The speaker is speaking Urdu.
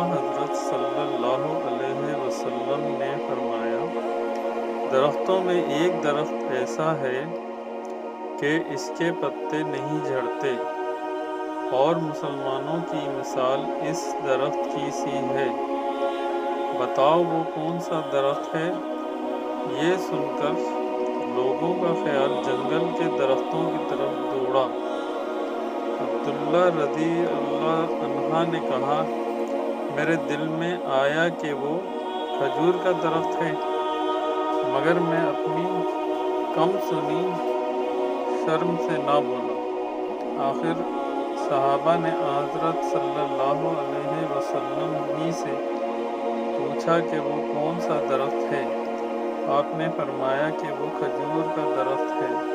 حضرت صلی اللہ علیہ وسلم نے فرمایا، درختوں میں ایک درخت ایسا ہے کہ اس کے پتے نہیں جھڑتے، اور مسلمانوں کی مثال اس درخت کی سی ہے، بتاؤ وہ کون سا درخت ہے؟ یہ سن کر لوگوں کا خیال جنگل کے درختوں کی طرف دوڑا۔ عبداللہ رضی اللہ عنہ نے کہا، میرے دل میں آیا کہ وہ کھجور کا درخت ہے، مگر میں اپنی کم سنی شرم سے نہ بولا۔ آخر صحابہ نے حضرت صلی اللہ علیہ وسلم ہی سے پوچھا کہ وہ کون سا درخت ہے؟ آپ نے فرمایا کہ وہ کھجور کا درخت ہے۔